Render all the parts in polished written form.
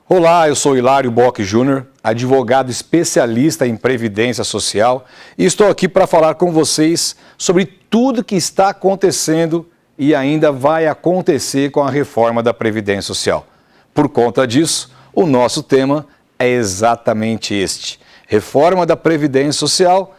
Olá, eu sou Hilário Bock Júnior, advogado especialista em Previdência Social e estou aqui para falar com vocês sobre tudo que está acontecendo e ainda vai acontecer com a reforma da Previdência Social. Por conta disso, o nosso tema é exatamente este: reforma da Previdência Social,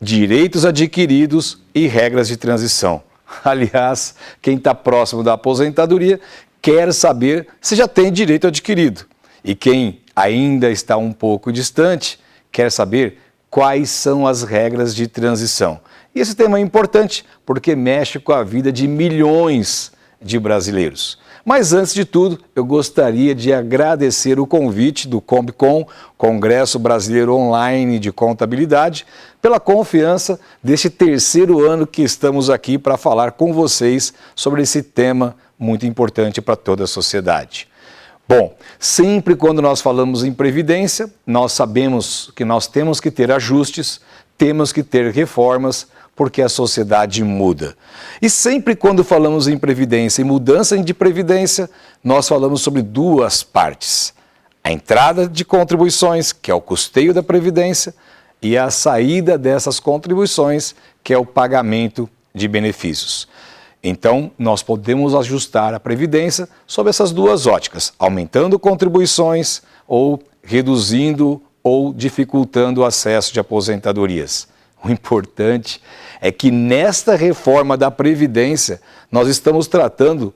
direitos adquiridos e regras de transição. Aliás, quem está próximo da aposentadoria quer saber se já tem direito adquirido. E quem ainda está um pouco distante quer saber quais são as regras de transição. E esse tema é importante porque mexe com a vida de milhões de brasileiros. Mas antes de tudo, eu gostaria de agradecer o convite do COMBCON, Congresso Brasileiro Online de Contabilidade, pela confiança deste terceiro ano que estamos aqui para falar com vocês sobre esse tema muito importante para toda a sociedade. Bom, sempre quando nós falamos em previdência, nós sabemos que nós temos que ter ajustes, temos que ter reformas, porque a sociedade muda. E sempre quando falamos em previdência e mudança de previdência, nós falamos sobre duas partes: a entrada de contribuições, que é o custeio da previdência, e a saída dessas contribuições, que é o pagamento de benefícios. Então, nós podemos ajustar a previdência sob essas duas óticas, aumentando contribuições ou reduzindo ou dificultando o acesso de aposentadorias. O importante é que nesta reforma da Previdência, nós estamos tratando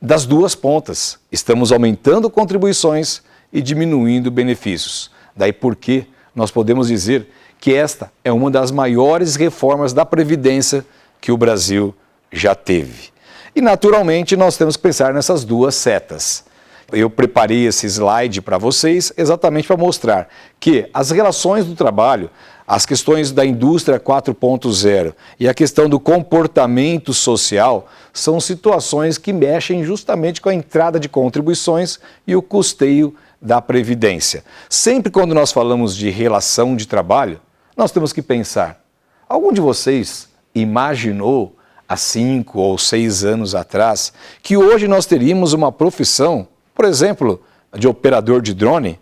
das duas pontas. Estamos aumentando contribuições e diminuindo benefícios. Daí porque nós podemos dizer que esta é uma das maiores reformas da Previdência que o Brasil já teve. E naturalmente nós temos que pensar nessas duas setas. Eu preparei esse slide para vocês exatamente para mostrar que as relações do trabalho, as questões da indústria 4.0 e a questão do comportamento social são situações que mexem justamente com a entrada de contribuições e o custeio da previdência. Sempre quando nós falamos de relação de trabalho, nós temos que pensar: algum de vocês imaginou há 5 ou 6 anos atrás que hoje nós teríamos uma profissão, por exemplo, de operador de drone?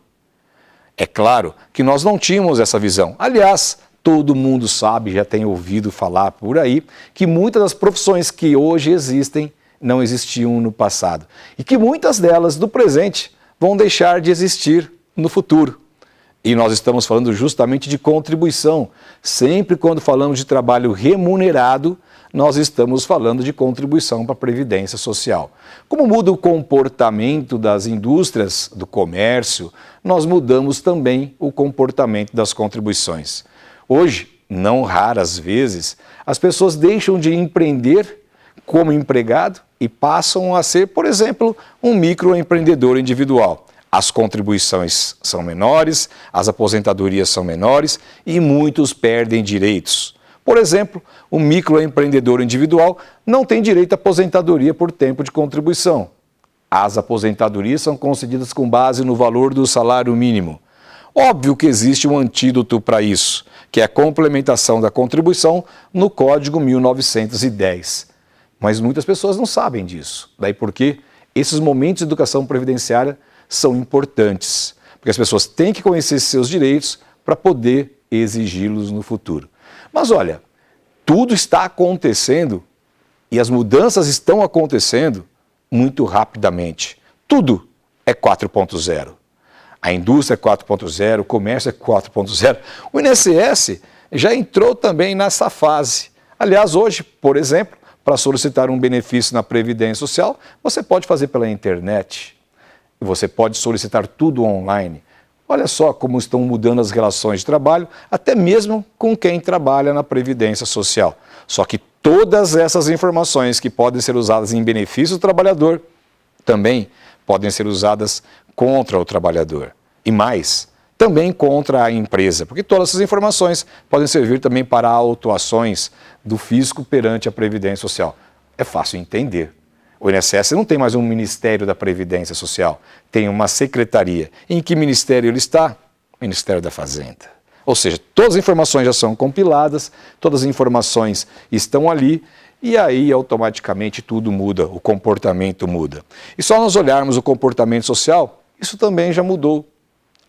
É claro que nós não tínhamos essa visão. Aliás, todo mundo sabe, já tem ouvido falar por aí, que muitas das profissões que hoje existem não existiam no passado. E que muitas delas, do presente, vão deixar de existir no futuro. E nós estamos falando justamente de contribuição. Sempre quando falamos de trabalho remunerado, nós estamos falando de contribuição para a Previdência Social. Como muda o comportamento das indústrias, do comércio, nós mudamos também o comportamento das contribuições. Hoje, não raras vezes, as pessoas deixam de empreender como empregado e passam a ser, por exemplo, um microempreendedor individual. As contribuições são menores, as aposentadorias são menores e muitos perdem direitos. Por exemplo, o microempreendedor individual não tem direito à aposentadoria por tempo de contribuição. As aposentadorias são concedidas com base no valor do salário mínimo. Óbvio que existe um antídoto para isso, que é a complementação da contribuição no Código 1910. Mas muitas pessoas não sabem disso. Daí porque esses momentos de educação previdenciária são importantes, porque as pessoas têm que conhecer seus direitos para poder exigi-los no futuro. Mas olha, tudo está acontecendo e as mudanças estão acontecendo muito rapidamente. Tudo é 4.0. A indústria é 4.0, o comércio é 4.0. O INSS já entrou também nessa fase. Aliás, hoje, por exemplo, para solicitar um benefício na Previdência Social, você pode fazer pela internet. Você pode solicitar tudo online. Olha só como estão mudando as relações de trabalho, até mesmo com quem trabalha na Previdência Social. Só que todas essas informações que podem ser usadas em benefício do trabalhador também podem ser usadas contra o trabalhador. E mais, também contra a empresa, porque todas essas informações podem servir também para autuações do fisco perante a Previdência Social. É fácil entender. O INSS não tem mais um Ministério da Previdência Social, tem uma secretaria. Em que ministério ele está? Ministério da Fazenda. Ou seja, todas as informações já são compiladas, todas as informações estão ali e aí automaticamente tudo muda, o comportamento muda. E só nós olharmos o comportamento social, Isso também já mudou.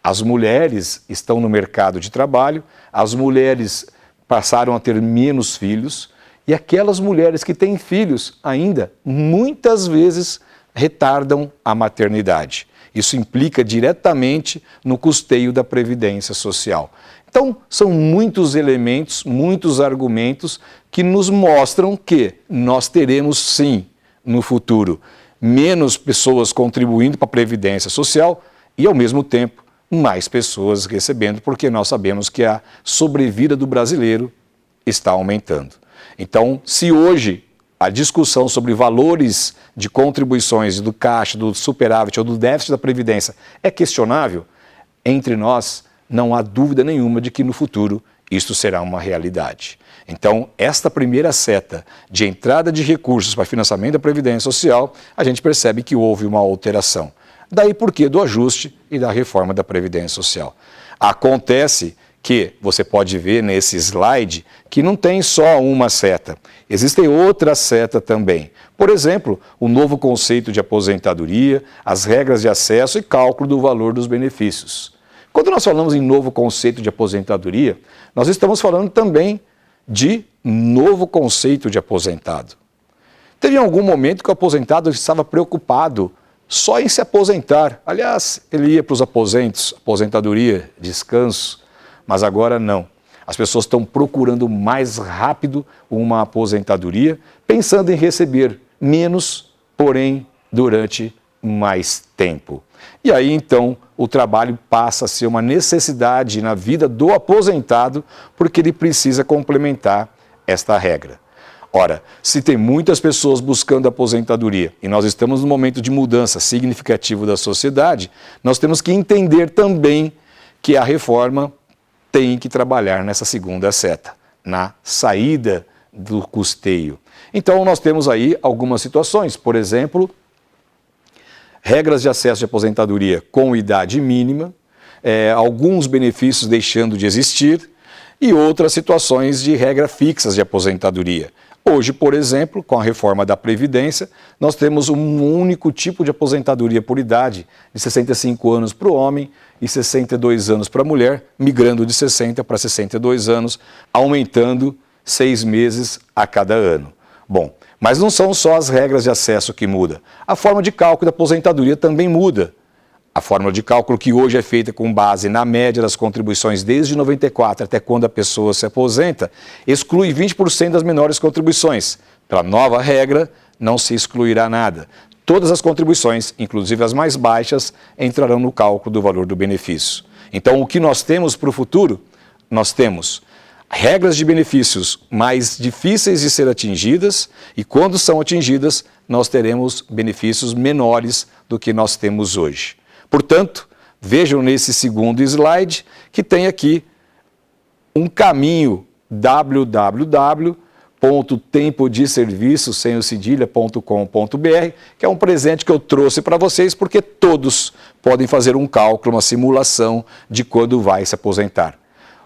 As mulheres estão no mercado de trabalho, as mulheres passaram a ter menos filhos e aquelas mulheres que têm filhos ainda, muitas vezes, retardam a maternidade. Isso implica diretamente no custeio da Previdência Social. Então, são muitos elementos, muitos argumentos que nos mostram que nós teremos, sim, no futuro, menos pessoas contribuindo para a Previdência Social e, ao mesmo tempo, mais pessoas recebendo, porque nós sabemos que a sobrevida do brasileiro está aumentando. Então, se hoje a discussão sobre valores de contribuições do caixa, do superávit ou do déficit da Previdência é questionável, entre nós não há dúvida nenhuma de que no futuro isto será uma realidade. Então, esta primeira seta de entrada de recursos para financiamento da Previdência Social, a gente percebe que houve uma alteração. Daí porquê do ajuste e da reforma da Previdência Social. Acontece que você pode ver nesse slide que não tem só uma seta, existem outras setas também. Por exemplo, o novo conceito de aposentadoria, as regras de acesso e cálculo do valor dos benefícios. Quando nós falamos em novo conceito de aposentadoria, nós estamos falando também de novo conceito de aposentado. Teve algum momento que o aposentado estava preocupado só em se aposentar. Aliás, ele ia para os aposentos, aposentadoria, descanso, mas agora não. As pessoas estão procurando mais rápido uma aposentadoria, pensando em receber menos, porém durante mais tempo. E aí então o trabalho passa a ser uma necessidade na vida do aposentado, porque ele precisa complementar esta regra. Ora, se tem muitas pessoas buscando aposentadoria e nós estamos num momento de mudança significativo da sociedade, nós temos que entender também que a reforma tem que trabalhar nessa segunda seta, na saída do custeio. Então nós temos aí algumas situações, por exemplo, regras de acesso de aposentadoria com idade mínima, alguns benefícios deixando de existir e outras situações de regra fixas de aposentadoria. Hoje, por exemplo, com a reforma da Previdência, nós temos um único tipo de aposentadoria por idade, de 65 anos para o homem e 62 anos para a mulher, migrando de 60 para 62 anos, aumentando 6 meses a cada ano. Bom, mas não são só as regras de acesso que mudam. A forma de cálculo da aposentadoria também muda. A fórmula de cálculo que hoje é feita com base na média das contribuições desde 94 até quando a pessoa se aposenta, exclui 20% das menores contribuições. Pela nova regra, não se excluirá nada. Todas as contribuições, inclusive as mais baixas, entrarão no cálculo do valor do benefício. Então, o que nós temos para o futuro? Nós temos regras de benefícios mais difíceis de ser atingidas e, quando são atingidas, nós teremos benefícios menores do que nós temos hoje. Portanto, vejam nesse segundo slide que tem aqui um caminho www.tempodeserviço.com.br, que é um presente que eu trouxe para vocês porque todos podem fazer um cálculo, uma simulação de quando vai se aposentar.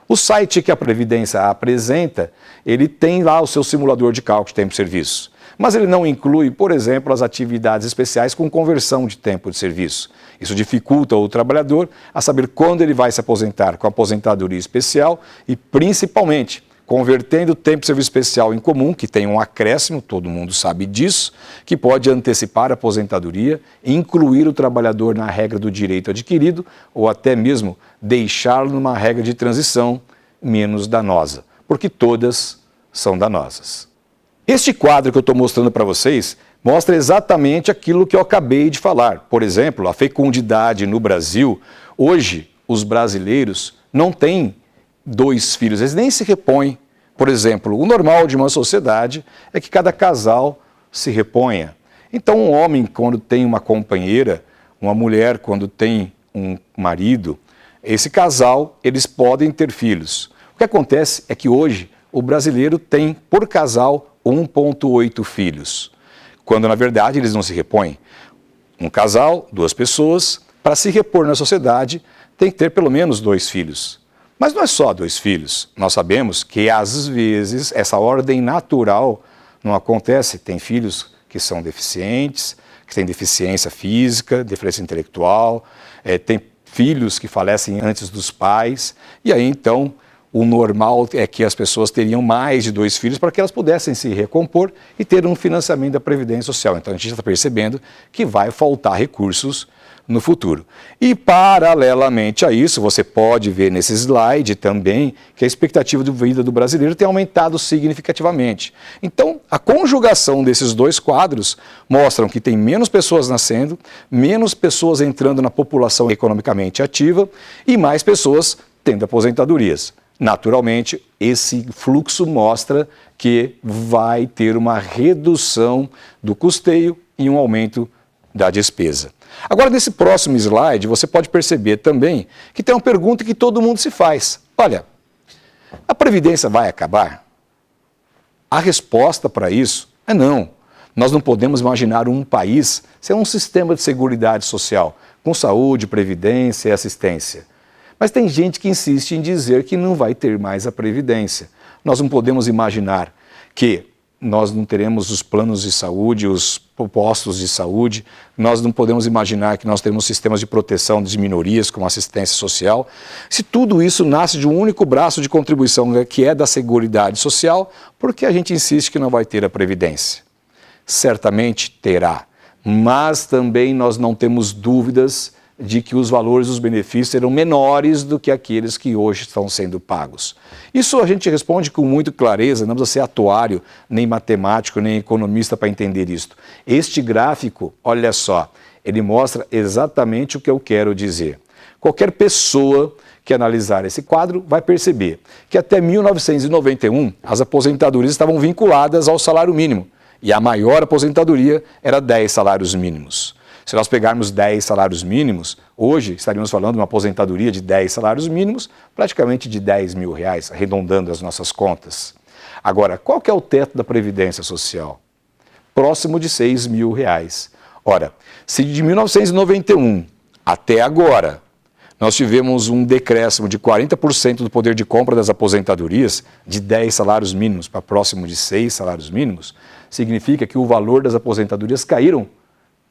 O site que a Previdência apresenta, ele tem lá o seu simulador de cálculo de tempo de serviço. Mas ele não inclui, por exemplo, as atividades especiais com conversão de tempo de serviço. Isso dificulta o trabalhador a saber quando ele vai se aposentar com a aposentadoria especial e, principalmente, convertendo o tempo de serviço especial em comum, que tem um acréscimo, todo mundo sabe disso, que pode antecipar a aposentadoria, incluir o trabalhador na regra do direito adquirido ou até mesmo deixá-lo numa regra de transição menos danosa, porque todas são danosas. Este quadro que eu estou mostrando para vocês mostra exatamente aquilo que eu acabei de falar. Por exemplo, a fecundidade no Brasil, hoje os brasileiros não têm 2 filhos, eles nem se repõem. Por exemplo, o normal de uma sociedade é que cada casal se reponha. Então, um homem, quando tem uma companheira, uma mulher, quando tem um marido, esse casal, eles podem ter filhos. O que acontece é que hoje o brasileiro tem, por casal, 1,8 filhos, quando na verdade eles não se repõem. Um casal, 2 pessoas, para se repor na sociedade, tem que ter pelo menos 2 filhos. Mas não é só 2 filhos. Nós sabemos que às vezes essa ordem natural não acontece. Tem filhos que são deficientes, que têm deficiência física, deficiência intelectual, tem filhos que falecem antes dos pais, e aí então o normal é que as pessoas teriam mais de 2 filhos para que elas pudessem se recompor e ter um financiamento da Previdência Social. Então a gente está percebendo que vai faltar recursos no futuro. E paralelamente a isso, você pode ver nesse slide também que a expectativa de vida do brasileiro tem aumentado significativamente. Então, a conjugação desses dois quadros mostram que tem menos pessoas nascendo, menos pessoas entrando na população economicamente ativa e mais pessoas tendo aposentadorias. Naturalmente, esse fluxo mostra que vai ter uma redução do custeio e um aumento da despesa. Agora, nesse próximo slide, você pode perceber também que tem uma pergunta que todo mundo se faz. Olha, a Previdência vai acabar? A resposta para isso é não. Nós não podemos imaginar um país sem um sistema de seguridade social, com saúde, previdência e assistência. Mas tem gente que insiste em dizer que não vai ter mais a Previdência. Nós não podemos imaginar que nós não teremos os planos de saúde, os postos de saúde, nós não podemos imaginar que nós teremos sistemas de proteção de minorias, como assistência social. Se tudo isso nasce de um único braço de contribuição, que é da Seguridade Social, por que a gente insiste que não vai ter a Previdência? Certamente terá, mas também nós não temos dúvidas de que os valores dos benefícios serão menores do que aqueles que hoje estão sendo pagos. Isso a gente responde com muita clareza, não precisa ser atuário, nem matemático, nem economista para entender isto. Este gráfico, olha só, ele mostra exatamente o que eu quero dizer. Qualquer pessoa que analisar esse quadro vai perceber que até 1991 as aposentadorias estavam vinculadas ao salário mínimo e a maior aposentadoria era 10 salários mínimos. Se nós pegarmos 10 salários mínimos, hoje estaríamos falando de uma aposentadoria de 10 salários mínimos, praticamente de R$10 mil, arredondando as nossas contas. Agora, qual que é o teto da Previdência Social? Próximo de R$6 mil. Ora, se de 1991 até agora nós tivemos um decréscimo de 40% do poder de compra das aposentadorias, de 10 salários mínimos para próximo de 6 salários mínimos, significa que o valor das aposentadorias caíram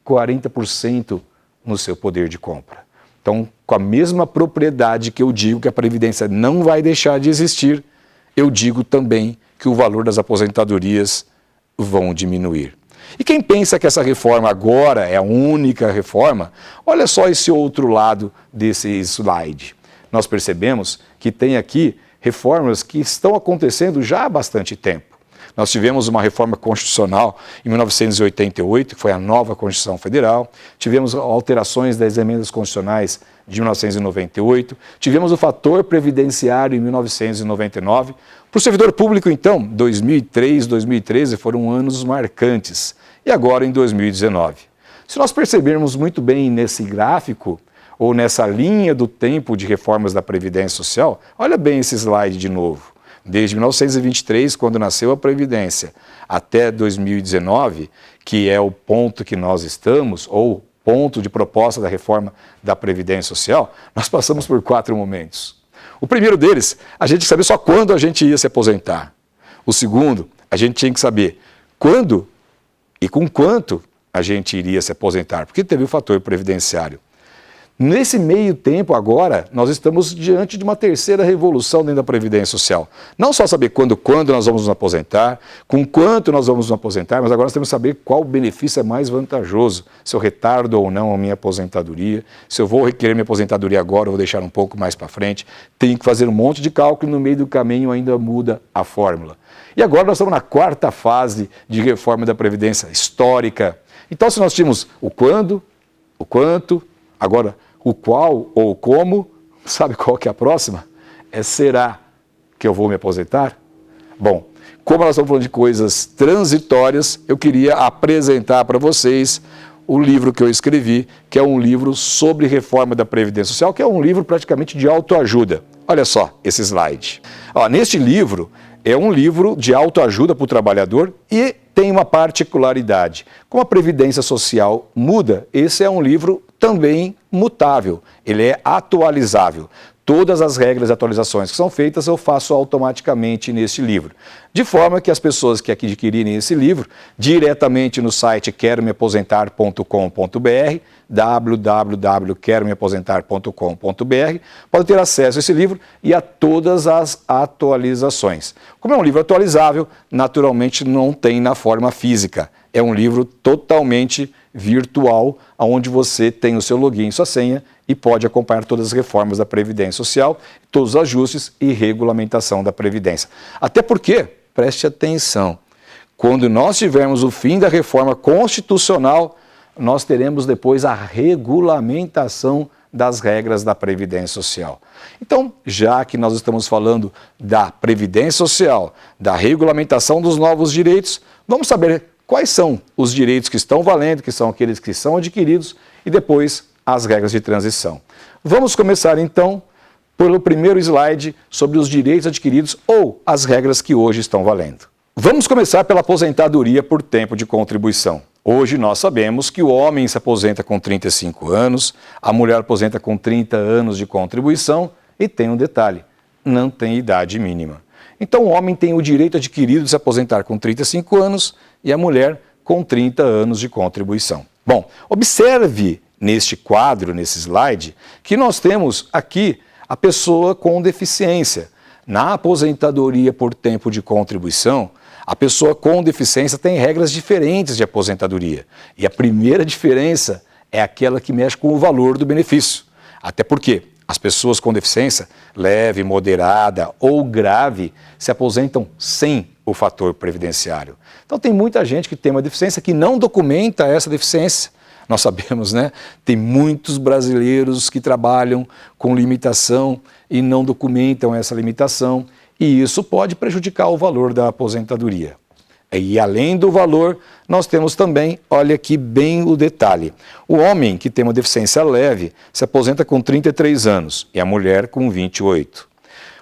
40% no seu poder de compra. Então, com a mesma propriedade que eu digo que a Previdência não vai deixar de existir, eu digo também que o valor das aposentadorias vão diminuir. E quem pensa que essa reforma agora é a única reforma, olha só esse outro lado desse slide. Nós percebemos que tem aqui reformas que estão acontecendo já há bastante tempo. Nós tivemos uma reforma constitucional em 1988, que foi a nova Constituição Federal. Tivemos alterações das emendas constitucionais de 1998. Tivemos o fator previdenciário em 1999. Para o servidor público, então, 2003, 2013 foram anos marcantes. E agora em 2019. Se nós percebermos muito bem nesse gráfico, ou nessa linha do tempo de reformas da Previdência Social, olha bem esse slide de novo. Desde 1923, quando nasceu a Previdência, até 2019, que é o ponto que nós estamos, ou ponto de proposta da reforma da Previdência Social, nós passamos por 4 momentos. O primeiro deles, a gente sabia só quando a gente ia se aposentar. O segundo, a gente tinha que saber quando e com quanto a gente iria se aposentar, porque teve o fator previdenciário. Nesse meio tempo agora, nós estamos diante de uma terceira revolução dentro da Previdência Social. Não só saber quando nós vamos nos aposentar, com quanto nós vamos nos aposentar, mas agora nós temos que saber qual benefício é mais vantajoso, se eu retardo ou não a minha aposentadoria, se eu vou requerer minha aposentadoria agora ou vou deixar um pouco mais para frente. Tenho que fazer um monte de cálculo e no meio do caminho ainda muda a fórmula. E agora nós estamos na 4ª fase de reforma da Previdência histórica. Então, se nós tínhamos o quando, o quanto, agora o qual ou como, sabe qual que é a próxima? Será que eu vou me aposentar? Bom, como nós estamos falando de coisas transitórias, eu queria apresentar para vocês o livro que eu escrevi, que é um livro sobre reforma da Previdência Social, que é um livro praticamente de autoajuda. Olha só esse slide. Neste livro, é um livro de autoajuda para o trabalhador e tem uma particularidade. Como a Previdência Social muda, esse é um livro também mutável, ele é atualizável. todas as regras e atualizações que são feitas eu faço automaticamente neste livro. De forma que as pessoas que adquirirem esse livro, diretamente no site queromeaposentar.com.br, www.queromeaposentar.com.br, podem ter acesso a esse livro e a todas as atualizações. Como é um livro atualizável, naturalmente não tem na forma física. É um livro totalmente virtual, onde você tem o seu login e sua senha e pode acompanhar todas as reformas da Previdência Social, todos os ajustes e regulamentação da Previdência. Até porque, preste atenção, quando nós tivermos o fim da reforma constitucional, nós teremos depois a regulamentação das regras da Previdência Social. Então, já que nós estamos falando da Previdência Social, da regulamentação dos novos direitos, vamos saber quais são os direitos que estão valendo, que são aqueles que são adquiridos, e depois as regras de transição. Vamos começar então pelo primeiro slide sobre os direitos adquiridos ou as regras que hoje estão valendo. Vamos começar pela aposentadoria por tempo de contribuição. Hoje nós sabemos que o homem se aposenta com 35 anos, a mulher aposenta com 30 anos de contribuição e tem um detalhe, não tem idade mínima. Então o homem tem o direito adquirido de se aposentar com 35 anos e a mulher com 30 anos de contribuição. Bom, observe neste quadro, nesse slide, que nós temos aqui a pessoa com deficiência. Na aposentadoria por tempo de contribuição, a pessoa com deficiência tem regras diferentes de aposentadoria. E a primeira diferença é aquela que mexe com o valor do benefício. Até porque as pessoas com deficiência leve, moderada ou grave se aposentam sem o fator previdenciário. Então tem muita gente que tem uma deficiência que não documenta essa deficiência. Nós sabemos, né? Tem muitos brasileiros que trabalham com limitação e não documentam essa limitação, e isso pode prejudicar o valor da aposentadoria. E além do valor, nós temos também, olha aqui bem o detalhe, o homem que tem uma deficiência leve se aposenta com 33 anos e a mulher com 28.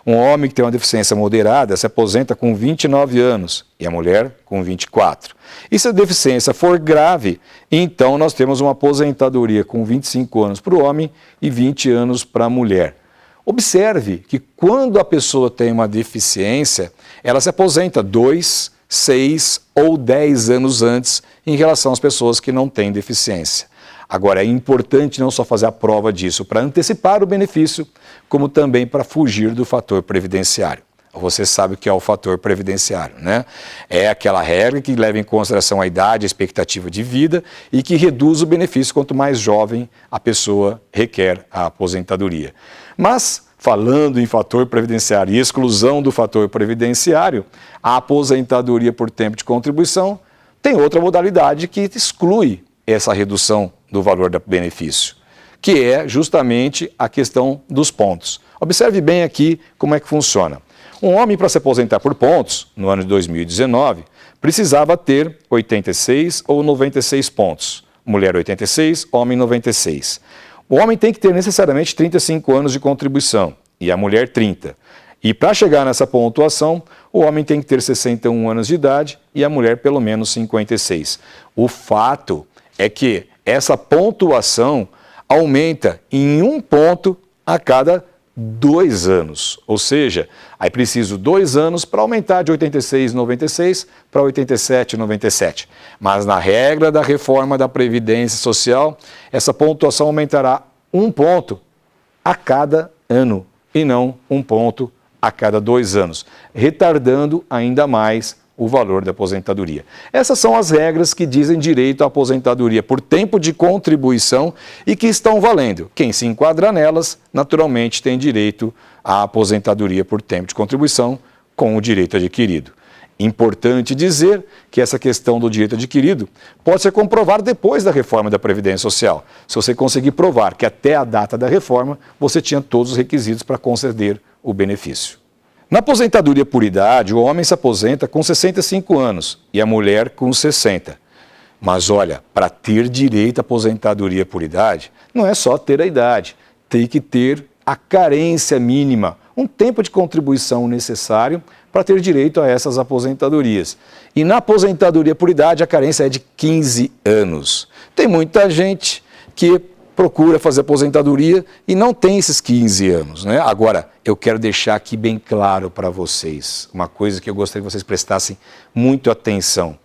Um homem que tem uma deficiência moderada se aposenta com 29 anos e a mulher com 24. E se a deficiência for grave, então nós temos uma aposentadoria com 25 anos para o homem e 20 anos para a mulher. Observe que quando a pessoa tem uma deficiência, ela se aposenta 2, 6 ou 10 anos antes em relação às pessoas que não têm deficiência. Agora, é importante não só fazer a prova disso para antecipar o benefício, como também para fugir do fator previdenciário. Você sabe o que é o fator previdenciário, né? É aquela regra que leva em consideração a idade, a expectativa de vida e que reduz o benefício quanto mais jovem a pessoa requer a aposentadoria. Mas, falando em fator previdenciário e exclusão do fator previdenciário, a aposentadoria por tempo de contribuição tem outra modalidade que exclui essa redução do valor do benefício, que é justamente a questão dos pontos. Observe bem aqui como é que funciona. Um homem, para se aposentar por pontos, no ano de 2019, precisava ter 86 ou 96 pontos. Mulher 86, homem 96. O homem tem que ter necessariamente 35 anos de contribuição e a mulher 30. E para chegar nessa pontuação, o homem tem que ter 61 anos de idade e a mulher pelo menos 56. O fato é que essa pontuação aumenta em 1 ponto a cada 2 anos. Ou seja, aí preciso 2 anos para aumentar de 86,96 para 87,97. Mas na regra da reforma da Previdência Social, essa pontuação aumentará 1 ponto a cada ano e não 1 ponto a cada 2 anos, retardando ainda mais o valor da aposentadoria. Essas são as regras que dizem direito à aposentadoria por tempo de contribuição e que estão valendo. Quem se enquadra nelas, naturalmente, tem direito à aposentadoria por tempo de contribuição com o direito adquirido. Importante dizer que essa questão do direito adquirido pode ser comprovada depois da reforma da Previdência Social. Se você conseguir provar que até a data da reforma você tinha todos os requisitos para conceder o benefício. Na aposentadoria por idade, o homem se aposenta com 65 anos e a mulher com 60. Mas olha, para ter direito à aposentadoria por idade, não é só ter a idade, tem que ter a carência mínima, um tempo de contribuição necessário para ter direito a essas aposentadorias. E na aposentadoria por idade, a carência é de 15 anos. Tem muita gente que procura fazer aposentadoria e não tem esses 15 anos, né? Agora, eu quero deixar aqui bem claro para vocês, uma coisa que eu gostaria que vocês prestassem muito atenção.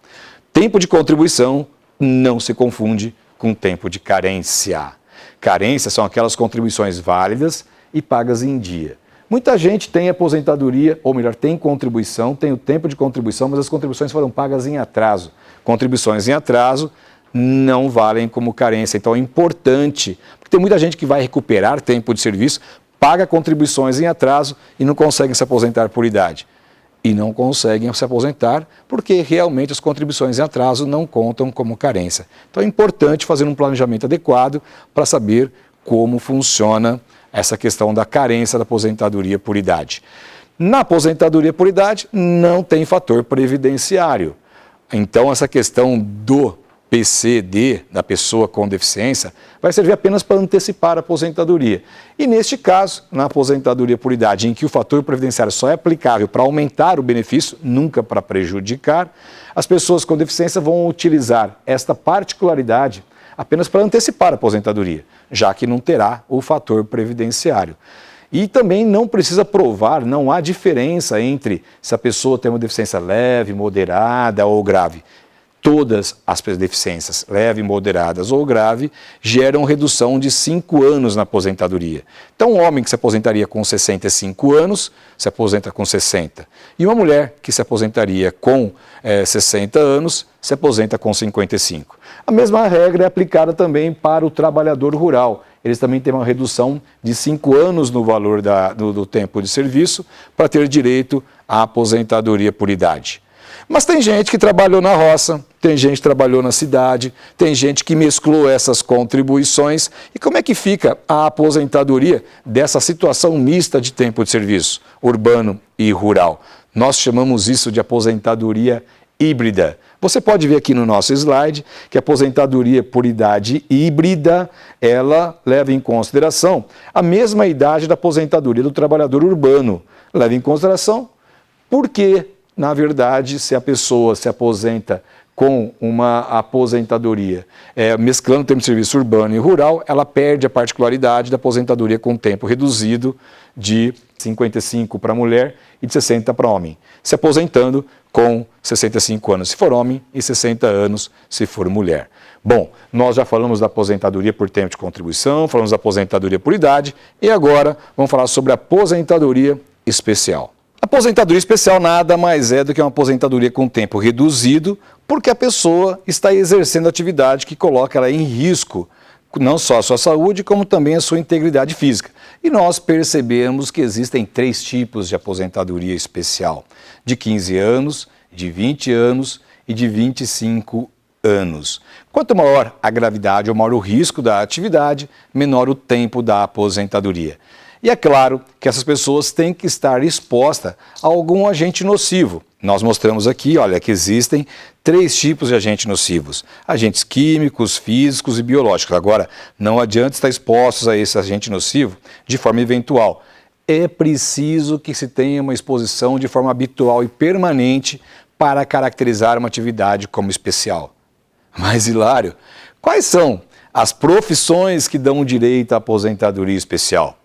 Tempo de contribuição não se confunde com tempo de carência. Carência são aquelas contribuições válidas e pagas em dia. Muita gente tem aposentadoria, ou melhor, tem contribuição, tem o tempo de contribuição, mas as contribuições foram pagas em atraso. Contribuições em atraso não valem como carência. Então é importante, porque tem muita gente que vai recuperar tempo de serviço, paga contribuições em atraso e não conseguem se aposentar por idade. E não conseguem se aposentar porque realmente as contribuições em atraso não contam como carência. Então é importante fazer um planejamento adequado para saber como funciona essa questão da carência da aposentadoria por idade. Na aposentadoria por idade não tem fator previdenciário. Então essa questão do PCD, da pessoa com deficiência, vai servir apenas para antecipar a aposentadoria. E neste caso, na aposentadoria por idade, em que o fator previdenciário só é aplicável para aumentar o benefício, nunca para prejudicar, as pessoas com deficiência vão utilizar esta particularidade apenas para antecipar a aposentadoria, já que não terá o fator previdenciário. E também não precisa provar, não há diferença entre se a pessoa tem uma deficiência leve, moderada ou grave. Todas as deficiências, leve, moderadas ou grave, geram redução de 5 anos na aposentadoria. Então, um homem que se aposentaria com 65 anos, se aposenta com 60. E uma mulher que se aposentaria com 60 anos, se aposenta com 55. A mesma regra é aplicada também para o trabalhador rural. Eles também têm uma redução de 5 anos no valor do tempo de serviço para ter direito à aposentadoria por idade. Mas tem gente que trabalhou na roça, tem gente que trabalhou na cidade, tem gente que mesclou essas contribuições. E como é que fica a aposentadoria dessa situação mista de tempo de serviço, urbano e rural? Nós chamamos isso de aposentadoria híbrida. Você pode ver aqui no nosso slide que a aposentadoria por idade híbrida, ela leva em consideração a mesma idade da aposentadoria do trabalhador urbano. Leva em consideração porque, na verdade, se a pessoa se aposenta com uma aposentadoria mesclando o tempo de serviço urbano e rural, ela perde a particularidade da aposentadoria com tempo reduzido de 55 para mulher e de 60 para homem, se aposentando com 65 anos se for homem e 60 anos se for mulher. Bom, nós já falamos da aposentadoria por tempo de contribuição, falamos da aposentadoria por idade e agora vamos falar sobre a aposentadoria especial. A aposentadoria especial nada mais é do que uma aposentadoria com tempo reduzido, porque a pessoa está exercendo atividade que coloca ela em risco, não só a sua saúde, como também a sua integridade física. E nós percebemos que existem 3 tipos de aposentadoria especial: de 15 anos, de 20 anos e de 25 anos. Quanto maior a gravidade ou maior o risco da atividade, menor o tempo da aposentadoria. E é claro que essas pessoas têm que estar expostas a algum agente nocivo. Nós mostramos aqui, olha, que existem 3 tipos de agentes nocivos: agentes químicos, físicos e biológicos. Agora, não adianta estar expostos a esse agente nocivo de forma eventual. É preciso que se tenha uma exposição de forma habitual e permanente para caracterizar uma atividade como especial. Mas, Hilário, quais são as profissões que dão direito à aposentadoria especial?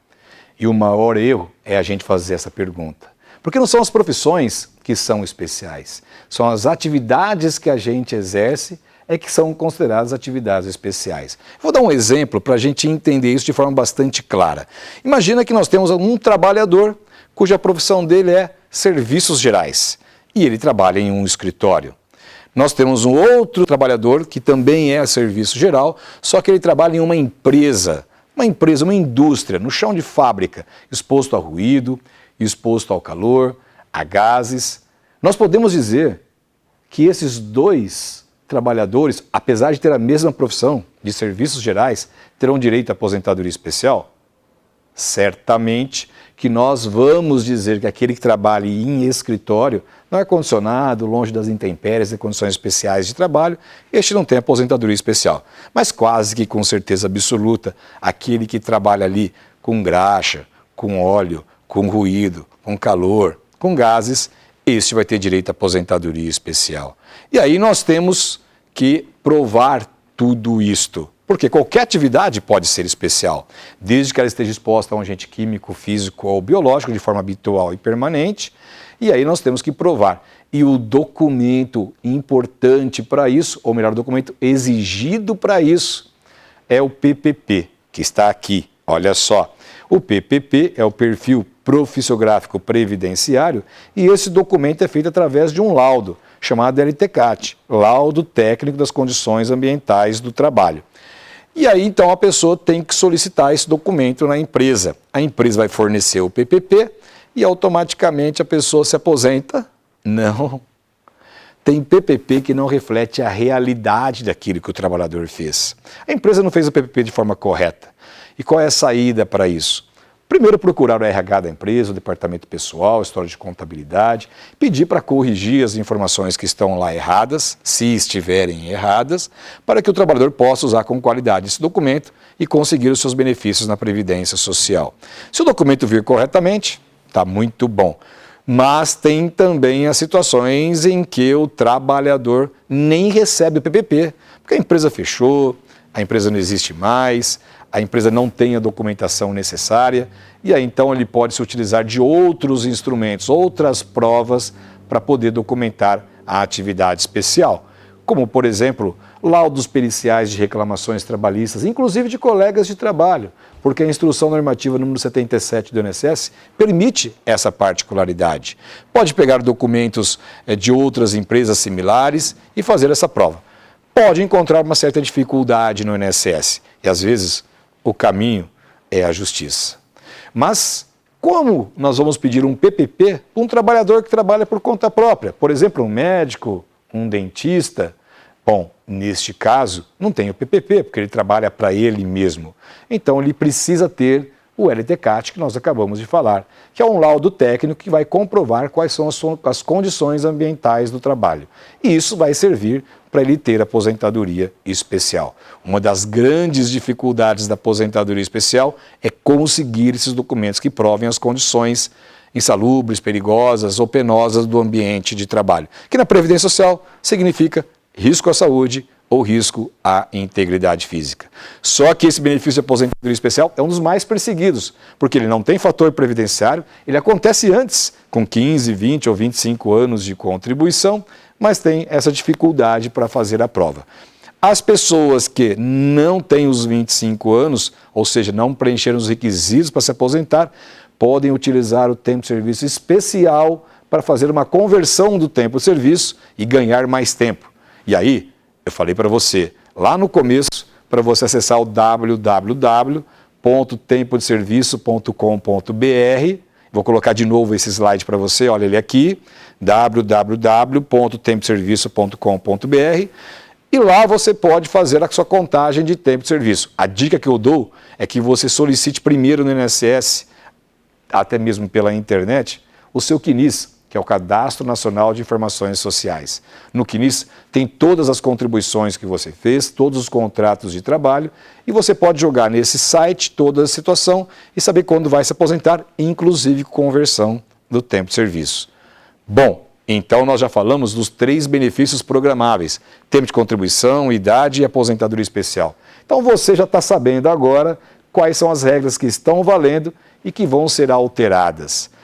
E o maior erro é a gente fazer essa pergunta. Porque não são as profissões que são especiais, são as atividades que a gente exerce que são consideradas atividades especiais. Vou dar um exemplo para a gente entender isso de forma bastante clara. Imagina que nós temos um trabalhador cuja profissão dele é serviços gerais e ele trabalha em um escritório. Nós temos um outro trabalhador que também é serviço geral, só que ele trabalha em uma empresa, uma indústria, no chão de fábrica, exposto a ruído, exposto ao calor, a gases. Nós podemos dizer que esses 2 trabalhadores, apesar de ter a mesma profissão de serviços gerais, terão direito à aposentadoria especial? Certamente que nós vamos dizer que aquele que trabalha em escritório, não é condicionado, longe das intempéries e condições especiais de trabalho, este não tem aposentadoria especial. Mas quase que com certeza absoluta, aquele que trabalha ali com graxa, com óleo, com ruído, com calor, com gases, este vai ter direito à aposentadoria especial. E aí nós temos que provar tudo isto. Porque qualquer atividade pode ser especial, desde que ela esteja exposta a um agente químico, físico ou biológico de forma habitual e permanente. E aí nós temos que provar. E o documento importante para isso, ou melhor, o documento exigido para isso, é o PPP, que está aqui. Olha só, o PPP é o Perfil Profissiográfico Previdenciário e esse documento é feito através de um laudo, chamado LTCAT, Laudo Técnico das Condições Ambientais do Trabalho. E aí, então, a pessoa tem que solicitar esse documento na empresa. A empresa vai fornecer o PPP e automaticamente a pessoa se aposenta? Não. Tem PPP que não reflete a realidade daquilo que o trabalhador fez. A empresa não fez o PPP de forma correta. E qual é a saída para isso? Primeiro, procurar o RH da empresa, o departamento pessoal, história de contabilidade, pedir para corrigir as informações que estão lá erradas, se estiverem erradas, para que o trabalhador possa usar com qualidade esse documento e conseguir os seus benefícios na Previdência Social. Se o documento vir corretamente, está muito bom. Mas tem também as situações em que o trabalhador nem recebe o PPP, porque a empresa fechou, a empresa não existe mais, a empresa não tem a documentação necessária e aí então ele pode se utilizar de outros instrumentos, outras provas para poder documentar a atividade especial, como por exemplo, laudos periciais de reclamações trabalhistas, inclusive de colegas de trabalho, porque a instrução normativa número 77 do INSS permite essa particularidade. Pode pegar documentos de outras empresas similares e fazer essa prova. Pode encontrar uma certa dificuldade no INSS e às vezes o caminho é a justiça. Mas como nós vamos pedir um PPP para um trabalhador que trabalha por conta própria? Por exemplo, um médico, um dentista? Bom, neste caso, não tem o PPP, porque ele trabalha para ele mesmo. Então, ele precisa ter o LTCAT, que nós acabamos de falar, que é um laudo técnico que vai comprovar quais são as condições ambientais do trabalho. E isso vai servir para ele ter aposentadoria especial. Uma das grandes dificuldades da aposentadoria especial é conseguir esses documentos que provem as condições insalubres, perigosas ou penosas do ambiente de trabalho, que na Previdência Social significa risco à saúde ou risco à integridade física. Só que esse benefício de aposentadoria especial é um dos mais perseguidos, porque ele não tem fator previdenciário, ele acontece antes, com 15, 20 ou 25 anos de contribuição, mas tem essa dificuldade para fazer a prova. As pessoas que não têm os 25 anos, ou seja, não preencheram os requisitos para se aposentar, podem utilizar o tempo de serviço especial para fazer uma conversão do tempo de serviço e ganhar mais tempo. E aí, eu falei para você, lá no começo, para você acessar o www.tempodeserviço.com.br. Vou colocar de novo esse slide para você, olha ele aqui, www.tempodeserviço.com.br. E lá você pode fazer a sua contagem de tempo de serviço. A dica que eu dou é que você solicite primeiro no INSS, até mesmo pela internet, o seu CNIS, que é o Cadastro Nacional de Informações Sociais. No CNIS tem todas as contribuições que você fez, todos os contratos de trabalho, e você pode jogar nesse site toda a situação e saber quando vai se aposentar, inclusive conversão do tempo de serviço. Bom, então nós já falamos dos 3 benefícios programáveis: tempo de contribuição, idade e aposentadoria especial. Então você já está sabendo agora quais são as regras que estão valendo e que vão ser alteradas.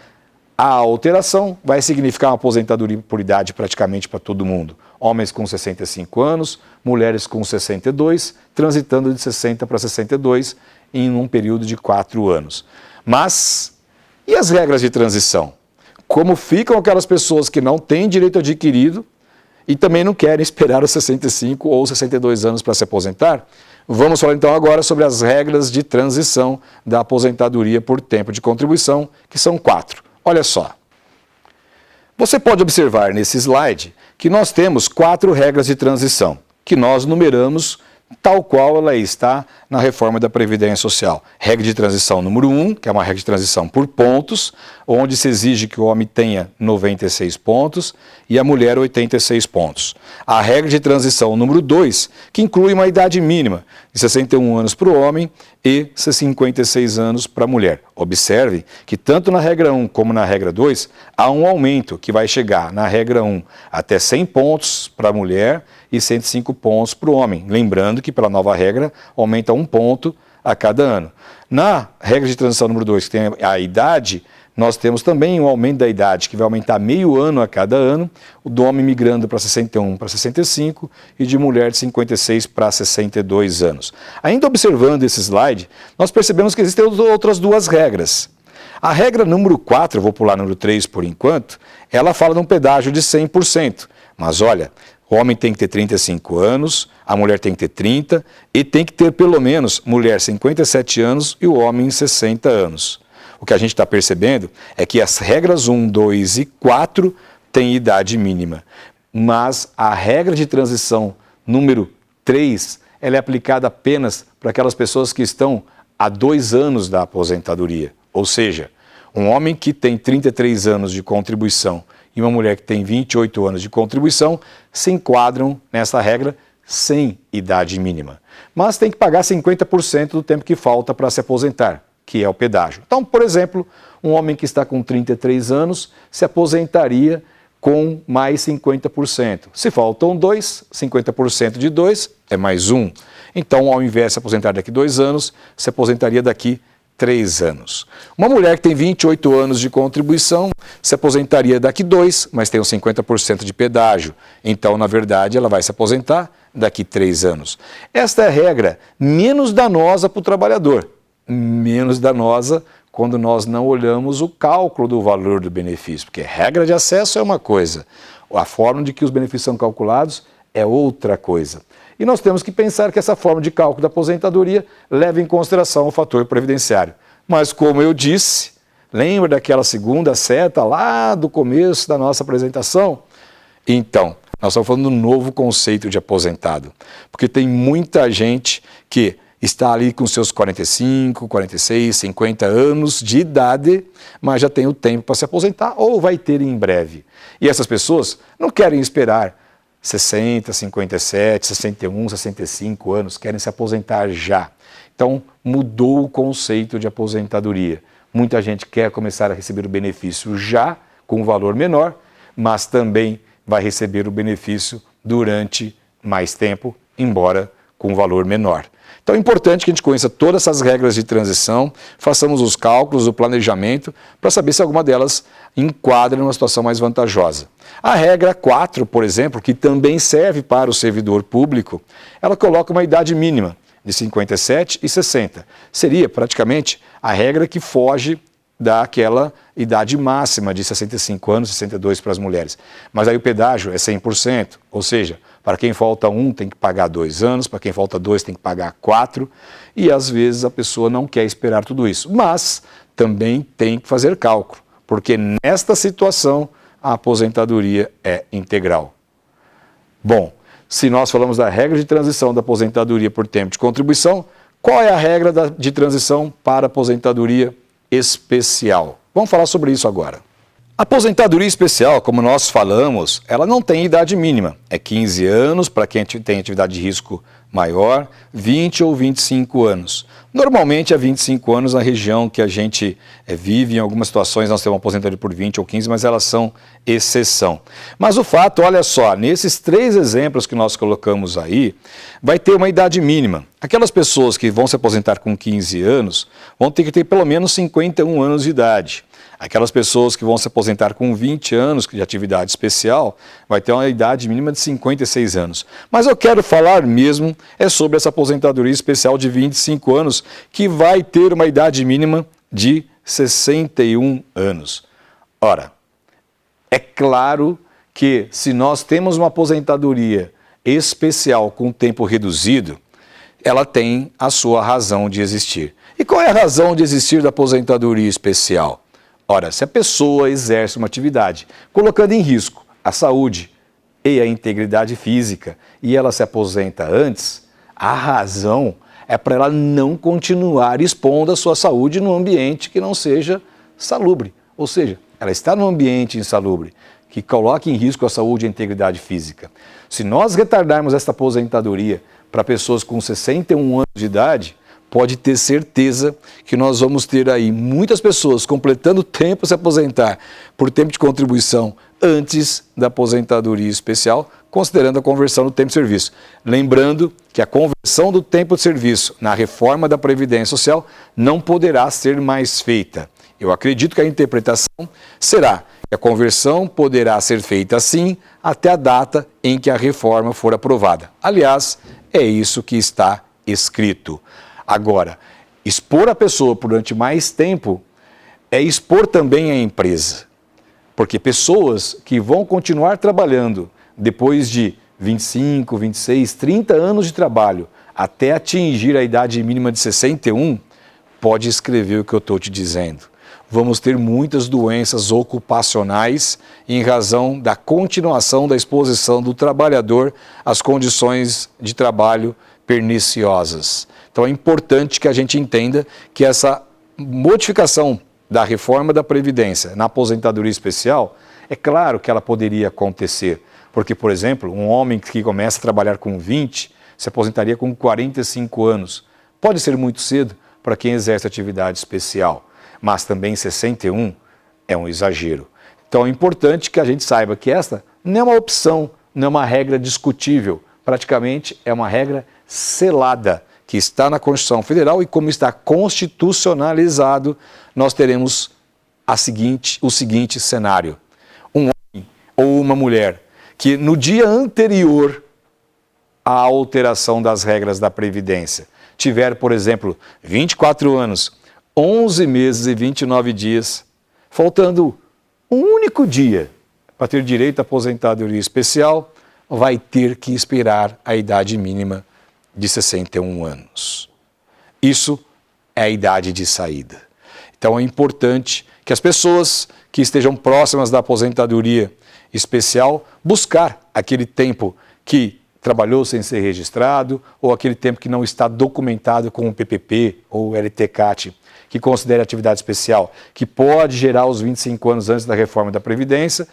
A alteração vai significar uma aposentadoria por idade praticamente para todo mundo. Homens com 65 anos, mulheres com 62, transitando de 60 para 62 em um período de 4 anos. Mas, e as regras de transição? Como ficam aquelas pessoas que não têm direito adquirido e também não querem esperar os 65 ou 62 anos para se aposentar? Vamos falar então agora sobre as regras de transição da aposentadoria por tempo de contribuição, que são 4. Olha só, você pode observar nesse slide que nós temos 4 regras de transição, que nós numeramos tal qual ela está na reforma da Previdência Social. Regra de transição número 1, que é uma regra de transição por pontos, onde se exige que o homem tenha 96 pontos e a mulher 86 pontos. A regra de transição número 2, que inclui uma idade mínima de 61 anos para o homem e 56 anos para a mulher. Observe que tanto na regra 1 como na regra 2, há um aumento que vai chegar na regra 1 até 100 pontos para a mulher e 105 pontos para o homem. Lembrando que pela nova regra aumenta 1 ponto a cada ano. Na regra de transição número 2, que tem a idade, nós temos também um aumento da idade, que vai aumentar meio ano a cada ano, o do homem migrando para 61 para 65 e de mulher de 56 para 62 anos. Ainda observando esse slide, nós percebemos que existem outras duas regras. A regra número 4, eu vou pular número 3 por enquanto, ela fala de um pedágio de 100%. Mas olha, o homem tem que ter 35 anos, a mulher tem que ter 30 e tem que ter pelo menos mulher 57 anos e o homem 60 anos. O que a gente está percebendo é que as regras 1, 2 e 4 têm idade mínima, mas a regra de transição número 3, ela é aplicada apenas para aquelas pessoas que estão há 2 anos da aposentadoria. Ou seja, um homem que tem 33 anos de contribuição e uma mulher que tem 28 anos de contribuição se enquadram nessa regra sem idade mínima. Mas tem que pagar 50% do tempo que falta para se aposentar, que é o pedágio. Então, por exemplo, um homem que está com 33 anos se aposentaria com mais 50%. Se faltam 2, 50% de 2 é mais 1. Então, ao invés de se aposentar daqui 2 anos, se aposentaria daqui 3 anos. Uma mulher que tem 28 anos de contribuição se aposentaria daqui 2, mas tem os 50% de pedágio. Então, na verdade, ela vai se aposentar daqui 3 anos. Esta é a regra menos danosa para o trabalhador. Menos danosa quando nós não olhamos o cálculo do valor do benefício, porque regra de acesso é uma coisa, a forma de que os benefícios são calculados é outra coisa. E nós temos que pensar que essa forma de cálculo da aposentadoria leva em consideração o fator previdenciário. Mas como eu disse, lembra daquela segunda seta lá do começo da nossa apresentação? Então, nós estamos falando de um novo conceito de aposentado, porque tem muita gente que está ali com seus 45, 46, 50 anos de idade, mas já tem o tempo para se aposentar ou vai ter em breve. E essas pessoas não querem esperar 60, 57, 61, 65 anos, querem se aposentar já. Então, mudou o conceito de aposentadoria. Muita gente quer começar a receber o benefício já, com um valor menor, mas também vai receber o benefício durante mais tempo, embora com um valor menor. Então é importante que a gente conheça todas essas regras de transição, façamos os cálculos, o planejamento, para saber se alguma delas enquadra numa situação mais vantajosa. A regra 4, por exemplo, que também serve para o servidor público, ela coloca uma idade mínima de 57 e 60. Seria praticamente a regra que foge daquela idade máxima de 65 anos, 62 para as mulheres. Mas aí o pedágio é 100%, ou seja, para quem falta 1 tem que pagar 2 anos, para quem falta 2 tem que pagar 4, e às vezes a pessoa não quer esperar tudo isso. Mas também tem que fazer cálculo, porque nesta situação a aposentadoria é integral. Bom, se nós falamos da regra de transição da aposentadoria por tempo de contribuição, qual é a regra de transição para aposentadoria especial? Vamos falar sobre isso agora. A aposentadoria especial, como nós falamos, ela não tem idade mínima. É 15 anos para quem tem atividade de risco maior, 20 ou 25 anos. Normalmente é 25 anos na região que a gente vive. Em algumas situações nós temos uma aposentadoria por 20 ou 15, mas elas são exceção. Mas o fato, olha só, nesses 3 exemplos que nós colocamos aí, vai ter uma idade mínima. Aquelas pessoas que vão se aposentar com 15 anos vão ter que ter pelo menos 51 anos de idade. Aquelas pessoas que vão se aposentar com 20 anos de atividade especial vai ter uma idade mínima de 56 anos. Mas eu quero falar mesmo sobre essa aposentadoria especial de 25 anos, que vai ter uma idade mínima de 61 anos. Ora, é claro que se nós temos uma aposentadoria especial com tempo reduzido, ela tem a sua razão de existir. E qual é a razão de existir da aposentadoria especial? Ora, se a pessoa exerce uma atividade colocando em risco a saúde e a integridade física e ela se aposenta antes, a razão é para ela não continuar expondo a sua saúde num ambiente que não seja salubre. Ou seja, ela está num ambiente insalubre, que coloque em risco a saúde e a integridade física. Se nós retardarmos esta aposentadoria para pessoas com 61 anos de idade, pode ter certeza que nós vamos ter aí muitas pessoas completando tempo para se aposentar por tempo de contribuição antes da aposentadoria especial, considerando a conversão do tempo de serviço. Lembrando que a conversão do tempo de serviço na reforma da Previdência Social não poderá ser mais feita. Eu acredito que a interpretação será que a conversão poderá ser feita sim até a data em que a reforma for aprovada. Aliás, é isso que está escrito. Agora, expor a pessoa durante mais tempo é expor também a empresa. Porque pessoas que vão continuar trabalhando depois de 25, 26, 30 anos de trabalho até atingir a idade mínima de 61, pode escrever o que eu estou te dizendo. Vamos ter muitas doenças ocupacionais em razão da continuação da exposição do trabalhador às condições de trabalho perniciosas. Então é importante que a gente entenda que essa modificação da reforma da Previdência na aposentadoria especial, é claro que ela poderia acontecer. Porque, por exemplo, um homem que começa a trabalhar com 20, se aposentaria com 45 anos. Pode ser muito cedo para quem exerce atividade especial, mas também 61 é um exagero. Então é importante que a gente saiba que esta não é uma opção, não é uma regra discutível, praticamente é uma regra selada, que está na Constituição Federal e como está constitucionalizado, nós teremos o seguinte cenário. Um homem ou uma mulher que no dia anterior à alteração das regras da Previdência tiver, por exemplo, 24 anos, 11 meses e 29 dias, faltando um único dia para ter direito à aposentadoria especial, vai ter que esperar a idade mínima de 61 anos. Isso é a idade de saída. Então é importante que as pessoas que estejam próximas da aposentadoria especial buscar aquele tempo que trabalhou sem ser registrado ou aquele tempo que não está documentado com o PPP ou LTCAT, que considere atividade especial, que pode gerar os 25 anos antes da reforma da Previdência.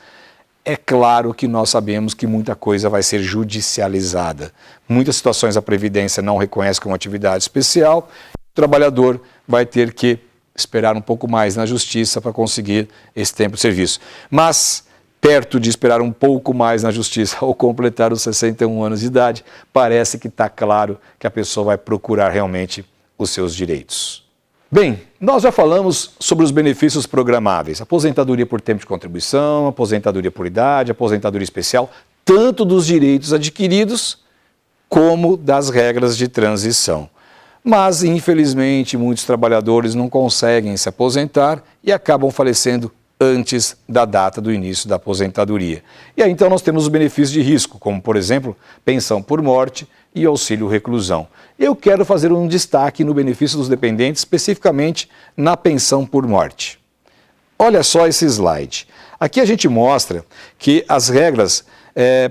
É claro que nós sabemos que muita coisa vai ser judicializada. Muitas situações a Previdência não reconhece como atividade especial, o trabalhador vai ter que esperar um pouco mais na Justiça para conseguir esse tempo de serviço. Mas, perto de esperar um pouco mais na Justiça ou completar os 61 anos de idade, parece que está claro que a pessoa vai procurar realmente os seus direitos. Bem, nós já falamos sobre os benefícios programáveis, aposentadoria por tempo de contribuição, aposentadoria por idade, aposentadoria especial, tanto dos direitos adquiridos como das regras de transição. Mas, infelizmente, muitos trabalhadores não conseguem se aposentar e acabam falecendo antes da data do início da aposentadoria. E aí então nós temos os benefícios de risco, como por exemplo, pensão por morte e auxílio reclusão. Eu quero fazer um destaque no benefício dos dependentes, especificamente na pensão por morte. Olha só esse slide. Aqui a gente mostra que as regras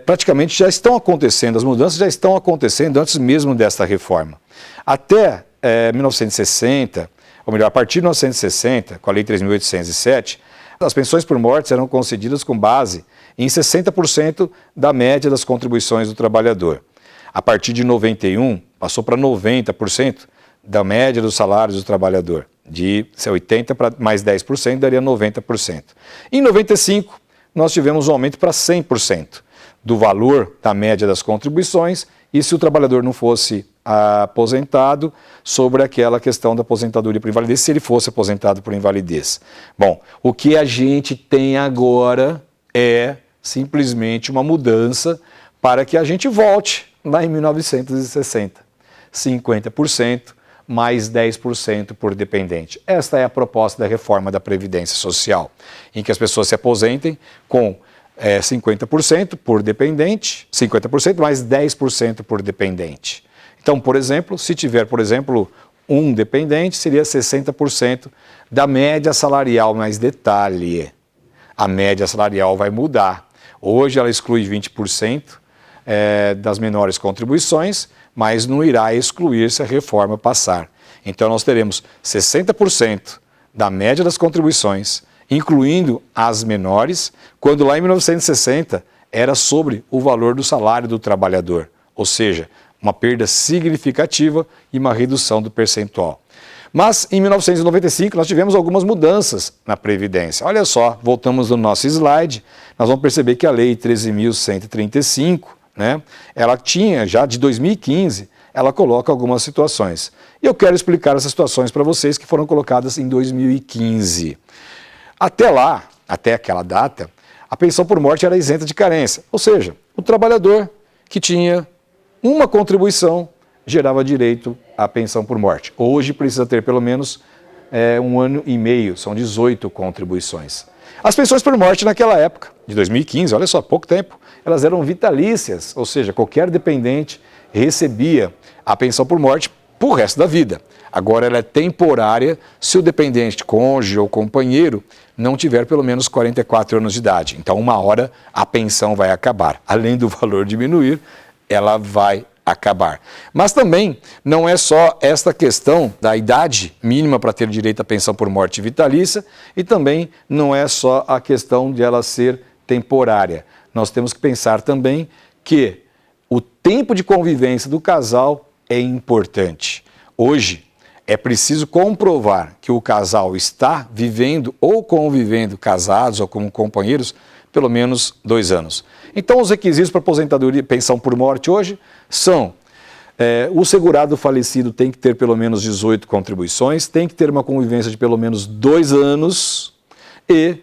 praticamente já estão acontecendo, as mudanças já estão acontecendo antes mesmo desta reforma. Até 1960, ou melhor, a partir de 1960, com a Lei 3.807, as pensões por morte eram concedidas com base em 60% da média das contribuições do trabalhador. A partir de 91, passou para 90% da média dos salários do trabalhador. De 80% para mais 10% daria 90%. Em 95, nós tivemos um aumento para 100% do valor da média das contribuições e se o trabalhador não fosse aposentado, sobre aquela questão da aposentadoria por invalidez, se ele fosse aposentado por invalidez. Bom, o que a gente tem agora é simplesmente uma mudança para que a gente volte lá em 1960. 50% mais 10% por dependente. Esta é a proposta da reforma da Previdência Social, em que as pessoas se aposentem com 50% por dependente, 50% mais 10% por dependente. Então, por exemplo, se tiver, por exemplo, um dependente, seria 60% da média salarial, mas detalhe, a média salarial vai mudar. Hoje ela exclui 20% das menores contribuições, mas não irá excluir se a reforma passar. Então nós teremos 60% da média das contribuições, incluindo as menores, quando lá em 1960 era sobre o valor do salário do trabalhador. Ou seja, uma perda significativa e uma redução do percentual. Mas em 1995 nós tivemos algumas mudanças na Previdência. Olha só, voltamos no nosso slide, nós vamos perceber que a Lei 13.135, né, ela tinha já de 2015, ela coloca algumas situações. E eu quero explicar essas situações para vocês que foram colocadas em 2015. Até lá, até aquela data, a pensão por morte era isenta de carência, ou seja, o trabalhador que tinha uma contribuição gerava direito à pensão por morte. Hoje precisa ter pelo menos 1 ano e meio, são 18 contribuições. As pensões por morte naquela época, de 2015, olha só, pouco tempo, elas eram vitalícias, ou seja, qualquer dependente recebia a pensão por morte por resto da vida. Agora ela é temporária se o dependente, cônjuge ou companheiro, não tiver pelo menos 44 anos de idade. Então, uma hora a pensão vai acabar. Além do valor diminuir, ela vai acabar. Mas também não é só esta questão da idade mínima para ter direito à pensão por morte vitalícia e também não é só a questão de ela ser temporária. Nós temos que pensar também que o tempo de convivência do casal é importante. Hoje, é preciso comprovar que o casal está vivendo ou convivendo, casados ou como companheiros, pelo menos 2 anos. Então, os requisitos para aposentadoria e pensão por morte hoje são: o segurado falecido tem que ter pelo menos 18 contribuições, tem que ter uma convivência de pelo menos 2 anos e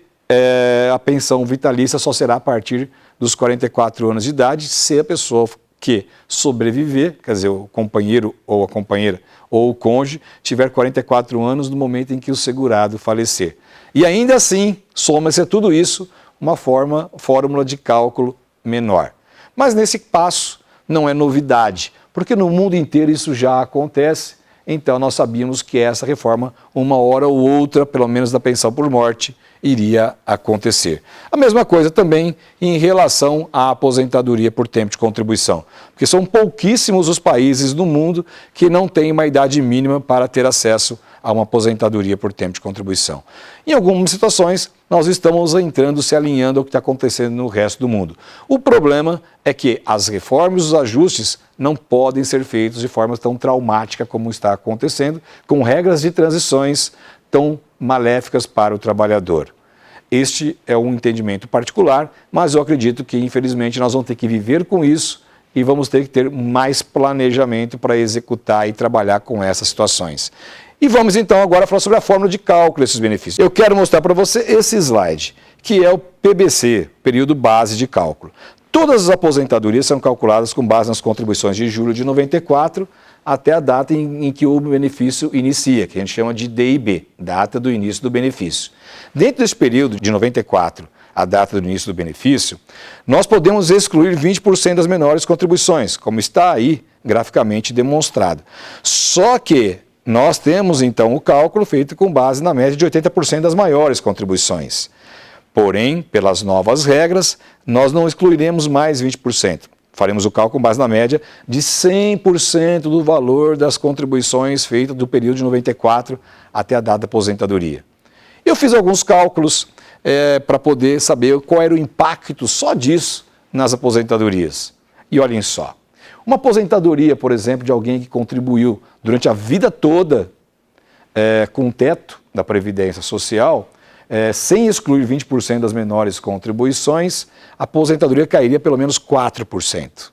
a pensão vitalícia só será a partir dos 44 anos de idade se a pessoa que sobreviver, quer dizer, o companheiro ou a companheira ou o cônjuge, tiver 44 anos no momento em que o segurado falecer. E ainda assim, soma-se a tudo isso uma fórmula de cálculo menor. Mas nesse passo não é novidade, porque no mundo inteiro isso já acontece, então nós sabíamos que essa reforma, uma hora ou outra, pelo menos da pensão por morte, iria acontecer. A mesma coisa também em relação à aposentadoria por tempo de contribuição, porque são pouquíssimos os países no mundo que não têm uma idade mínima para ter acesso a uma aposentadoria por tempo de contribuição. Em algumas situações, nós estamos entrando, se alinhando ao que está acontecendo no resto do mundo. O problema é que as reformas e os ajustes não podem ser feitos de forma tão traumática como está acontecendo, com regras de transições tão maléficas para o trabalhador. Este é um entendimento particular, mas eu acredito que, infelizmente, nós vamos ter que viver com isso e vamos ter que ter mais planejamento para executar e trabalhar com essas situações. E vamos então agora falar sobre a fórmula de cálculo desses benefícios. Eu quero mostrar para você esse slide, que é o PBC, período base de cálculo. Todas as aposentadorias são calculadas com base nas contribuições de julho de 94 até a data em que o benefício inicia, que a gente chama de DIB, data do início do benefício. Dentro desse período de 94, a data do início do benefício, nós podemos excluir 20% das menores contribuições, como está aí graficamente demonstrado. Só que nós temos então o cálculo feito com base na média de 80% das maiores contribuições. Porém, pelas novas regras, nós não excluiremos mais 20%. Faremos o cálculo com base na média de 100% do valor das contribuições feitas do período de 94 até a data da aposentadoria. Eu fiz alguns cálculos para poder saber qual era o impacto só disso nas aposentadorias. E olhem só, uma aposentadoria, por exemplo, de alguém que contribuiu durante a vida toda com o teto da Previdência Social, sem excluir 20% das menores contribuições, a aposentadoria cairia pelo menos 4%.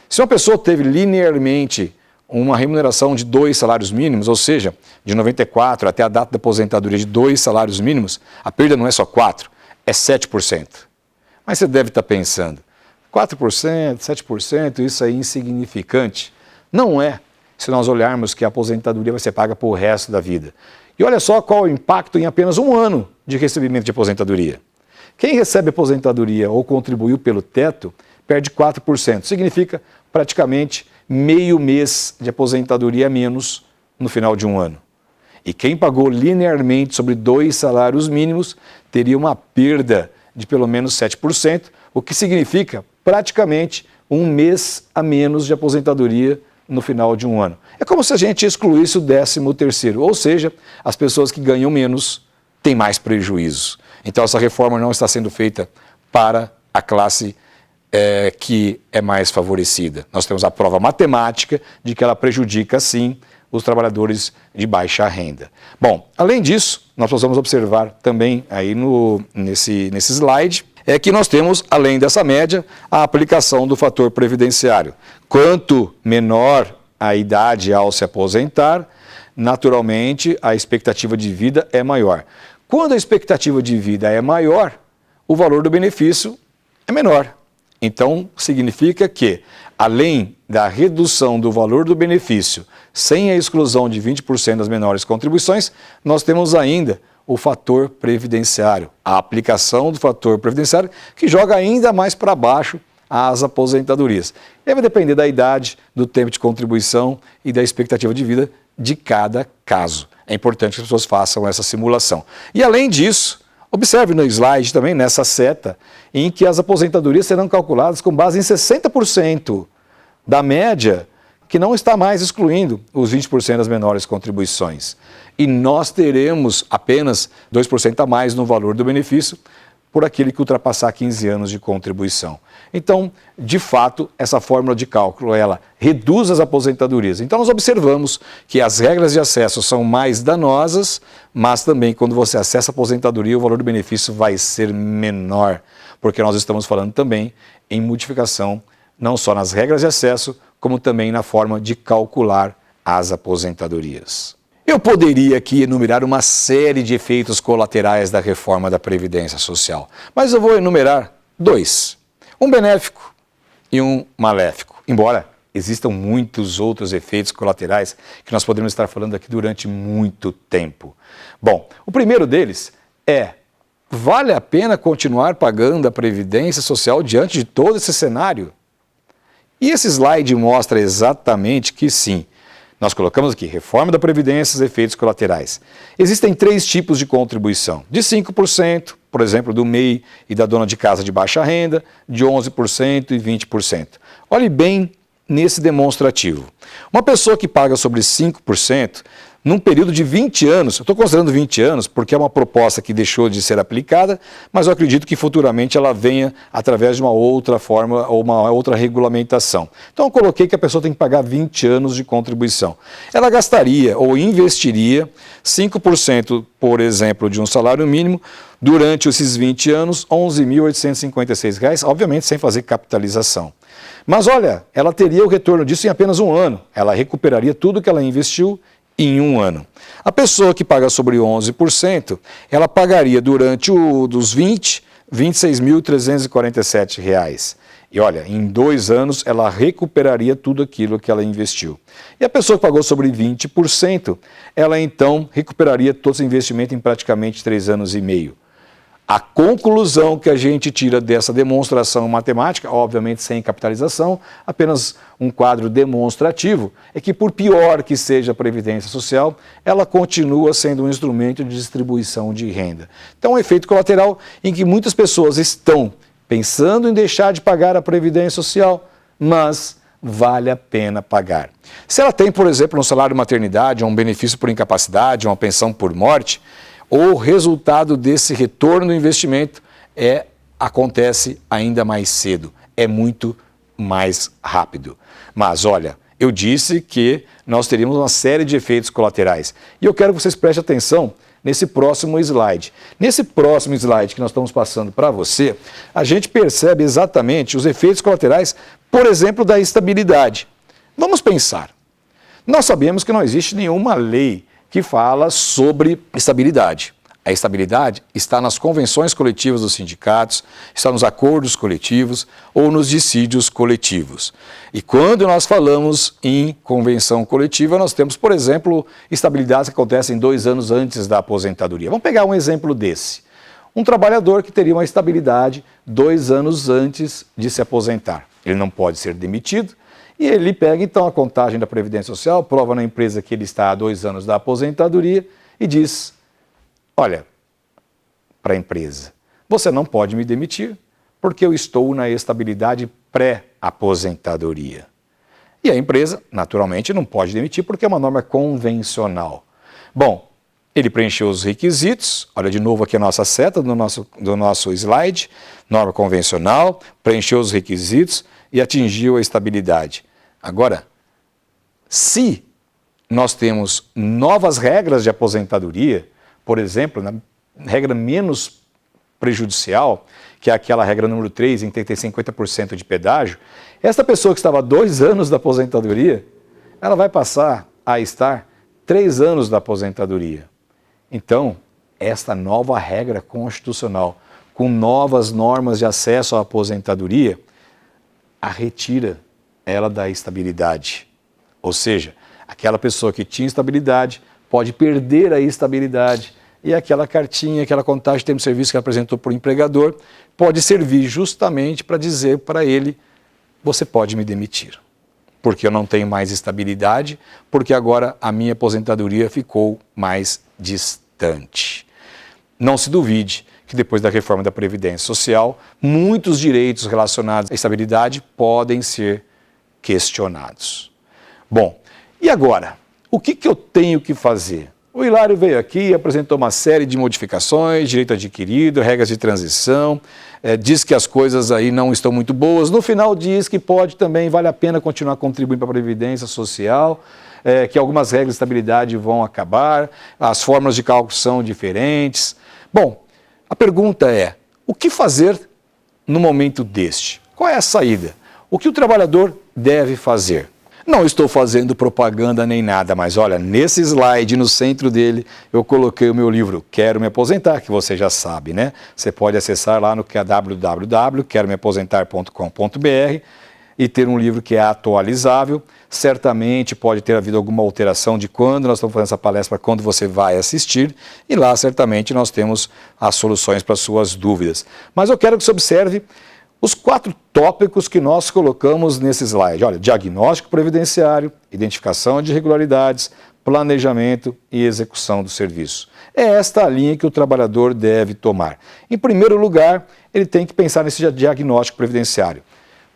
Se uma pessoa teve linearmente uma remuneração de 2 salários mínimos, ou seja, de 94 até a data da aposentadoria de 2 salários mínimos, a perda não é só 4%, é 7%. Mas você deve estar pensando, 4%, 7%, isso é insignificante. Não é, se nós olharmos que a aposentadoria vai ser paga por o resto da vida. E olha só qual o impacto em apenas 1 ano de recebimento de aposentadoria. Quem recebe aposentadoria ou contribuiu pelo teto, perde 4%. Significa praticamente meio mês de aposentadoria a menos no final de 1 ano. E quem pagou linearmente sobre 2 salários mínimos teria uma perda de pelo menos 7%, o que significa praticamente 1 mês a menos de aposentadoria no final de 1 ano. É como se a gente excluísse o 13º, ou seja, as pessoas que ganham menos têm mais prejuízo. Então essa reforma não está sendo feita para a classe que é mais favorecida. Nós temos a prova matemática de que ela prejudica, sim, os trabalhadores de baixa renda. Bom, além disso, nós precisamos observar também aí nesse slide, que nós temos, além dessa média, a aplicação do fator previdenciário. Quanto menor a idade ao se aposentar, naturalmente a expectativa de vida é maior. Quando a expectativa de vida é maior, o valor do benefício é menor. Então, significa que, além da redução do valor do benefício, sem a exclusão de 20% das menores contribuições, nós temos ainda o fator previdenciário, a aplicação do fator previdenciário, que joga ainda mais para baixo as aposentadorias. E vai depender da idade, do tempo de contribuição e da expectativa de vida de cada caso. É importante que as pessoas façam essa simulação. E, além disso, observe no slide também, nessa seta, em que as aposentadorias serão calculadas com base em 60% da média, que não está mais excluindo os 20% das menores contribuições. E nós teremos apenas 2% a mais no valor do benefício por aquele que ultrapassar 15 anos de contribuição. Então, de fato, essa fórmula de cálculo, ela reduz as aposentadorias. Então, nós observamos que as regras de acesso são mais danosas, mas também quando você acessa a aposentadoria, o valor do benefício vai ser menor, porque nós estamos falando também em modificação, não só nas regras de acesso, como também na forma de calcular as aposentadorias. Eu poderia aqui enumerar uma série de efeitos colaterais da reforma da Previdência Social, mas eu vou enumerar dois, um benéfico e um maléfico, embora existam muitos outros efeitos colaterais que nós podemos estar falando aqui durante muito tempo. Bom, o primeiro deles é: vale a pena continuar pagando a Previdência Social diante de todo esse cenário? E esse slide mostra exatamente que sim. Nós colocamos aqui, reforma da Previdência e efeitos colaterais. Existem 3 tipos de contribuição, de 5%, por exemplo, do MEI e da dona de casa de baixa renda, de 11% e 20%. Olhe bem nesse demonstrativo. Uma pessoa que paga sobre 5%, num período de 20 anos, eu estou considerando 20 anos porque é uma proposta que deixou de ser aplicada, mas eu acredito que futuramente ela venha através de uma outra forma ou uma outra regulamentação. Então eu coloquei que a pessoa tem que pagar 20 anos de contribuição. Ela gastaria ou investiria 5%, por exemplo, de um salário mínimo, durante esses 20 anos, R$ 11.856, obviamente sem fazer capitalização. Mas olha, ela teria o retorno disso em apenas um ano. Ela recuperaria tudo que ela investiu em um ano. A pessoa que paga sobre 11%, ela pagaria durante dos 20, R$ 26.347. E olha, em 2 anos ela recuperaria tudo aquilo que ela investiu. E a pessoa que pagou sobre 20%, ela então recuperaria todo esse investimento em praticamente 3 anos e meio. A conclusão que a gente tira dessa demonstração matemática, obviamente sem capitalização, apenas um quadro demonstrativo, é que por pior que seja a Previdência Social, ela continua sendo um instrumento de distribuição de renda. Então, é um efeito colateral em que muitas pessoas estão pensando em deixar de pagar a Previdência Social, mas vale a pena pagar. Se ela tem, por exemplo, um salário maternidade, um benefício por incapacidade, uma pensão por morte, o resultado desse retorno do investimento acontece ainda mais cedo, é muito mais rápido. Mas olha, eu disse que nós teríamos uma série de efeitos colaterais e eu quero que vocês prestem atenção nesse próximo slide. Nesse próximo slide que nós estamos passando para você, a gente percebe exatamente os efeitos colaterais, por exemplo, da estabilidade. Vamos pensar, nós sabemos que não existe nenhuma lei que fala sobre estabilidade. A estabilidade está nas convenções coletivas dos sindicatos, está nos acordos coletivos ou nos dissídios coletivos. E quando nós falamos em convenção coletiva, nós temos, por exemplo, estabilidades que acontecem 2 anos antes da aposentadoria. Vamos pegar um exemplo desse. Um trabalhador que teria uma estabilidade 2 anos antes de se aposentar. Ele não pode ser demitido. E ele pega, então, a contagem da Previdência Social, prova na empresa que ele está há 2 anos da aposentadoria e diz: olha, para a empresa, você não pode me demitir porque eu estou na estabilidade pré-aposentadoria. E a empresa, naturalmente, não pode demitir porque é uma norma convencional. Bom, Ele preencheu os requisitos, olha de novo aqui a nossa seta do nosso slide, norma convencional, preencheu os requisitos e atingiu a estabilidade. Agora, se nós temos novas regras de aposentadoria, por exemplo, na regra menos prejudicial, que é aquela regra número 3, em que tem 50% de pedágio, essa pessoa que estava 2 anos da aposentadoria, ela vai passar a estar 3 anos da aposentadoria. Então, esta nova regra constitucional, com novas normas de acesso à aposentadoria, a retira ela da estabilidade. Ou seja, aquela pessoa que tinha estabilidade pode perder a estabilidade e aquela cartinha, aquela contagem de termo de serviço que ela apresentou para o empregador pode servir justamente para dizer para ele: você pode me demitir, porque eu não tenho mais estabilidade, porque agora a minha aposentadoria ficou mais distante. Não se duvide que depois da reforma da Previdência Social, muitos direitos relacionados à estabilidade podem ser questionados. Bom, e agora? O que eu tenho que fazer? O Hilário veio aqui e apresentou uma série de modificações, direito adquirido, regras de transição, diz que as coisas aí não estão muito boas. No final diz que pode também, vale a pena continuar contribuindo para a Previdência Social, que algumas regras de estabilidade vão acabar, as fórmulas de cálculo são diferentes. Bom, a pergunta é, o que fazer no momento deste? Qual é a saída? O que o trabalhador deve fazer? Não estou fazendo propaganda nem nada, mas olha, nesse slide, no centro dele, eu coloquei o meu livro Quero Me Aposentar, que você já sabe, né? Você pode acessar lá no www.queromeaposentar.com.br e ter um livro que é atualizável. Certamente pode ter havido alguma alteração de quando nós estamos fazendo essa palestra, para quando você vai assistir, e lá certamente nós temos as soluções para as suas dúvidas. Mas eu quero que você observe os 4 tópicos que nós colocamos nesse slide. Olha, diagnóstico previdenciário, identificação de irregularidades, planejamento e execução do serviço. É esta a linha que o trabalhador deve tomar. Em primeiro lugar, ele tem que pensar nesse diagnóstico previdenciário.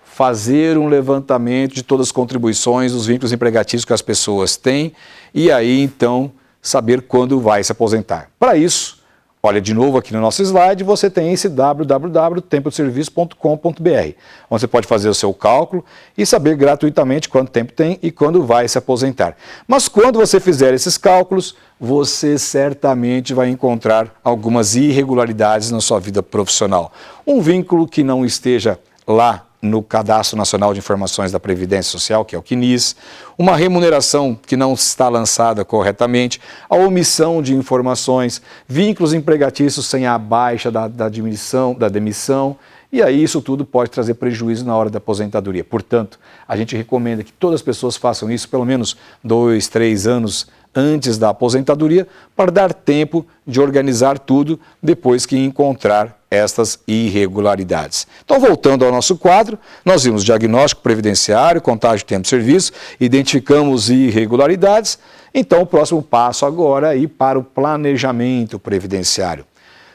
Fazer um levantamento de todas as contribuições, os vínculos empregatícios que as pessoas têm e aí, então, saber quando vai se aposentar. Para isso, olha, de novo aqui no nosso slide, você tem esse www.tempodeserviço.com.br, onde você pode fazer o seu cálculo e saber gratuitamente quanto tempo tem e quando vai se aposentar. Mas quando você fizer esses cálculos, você certamente vai encontrar algumas irregularidades na sua vida profissional. Um vínculo que não esteja lá no Cadastro Nacional de Informações da Previdência Social, que é o CNIS, uma remuneração que não está lançada corretamente, a omissão de informações, vínculos empregatícios sem a baixa da demissão, e aí isso tudo pode trazer prejuízo na hora da aposentadoria. Portanto, a gente recomenda que todas as pessoas façam isso pelo menos 2, 3 anos antes da aposentadoria, para dar tempo de organizar tudo depois que encontrar estas irregularidades. Então, voltando ao nosso quadro, nós vimos diagnóstico previdenciário, contagem de tempo de serviço, identificamos irregularidades. Então, o próximo passo agora é ir para o planejamento previdenciário.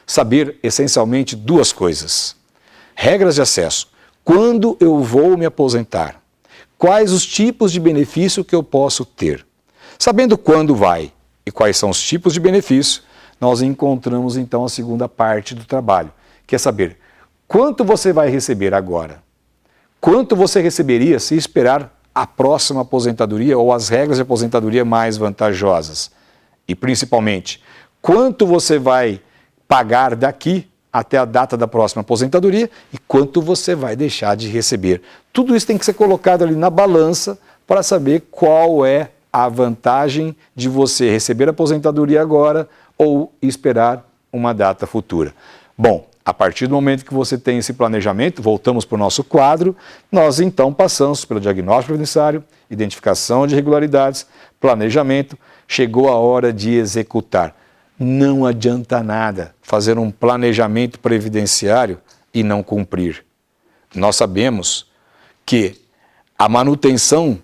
Saber, essencialmente, 2 coisas. Regras de acesso. Quando eu vou me aposentar? Quais os tipos de benefício que eu posso ter? Sabendo quando vai e quais são os tipos de benefício, nós encontramos então a segunda parte do trabalho, que é saber quanto você vai receber agora, quanto você receberia se esperar a próxima aposentadoria ou as regras de aposentadoria mais vantajosas e, principalmente, quanto você vai pagar daqui até a data da próxima aposentadoria e quanto você vai deixar de receber. Tudo isso tem que ser colocado ali na balança para saber qual é a vantagem de você receber a aposentadoria agora ou esperar uma data futura. Bom, a partir do momento que você tem esse planejamento, voltamos para o nosso quadro, nós então passamos pelo diagnóstico previdenciário, identificação de irregularidades, planejamento, chegou a hora de executar. Não adianta nada fazer um planejamento previdenciário e não cumprir. Nós sabemos que a manutenção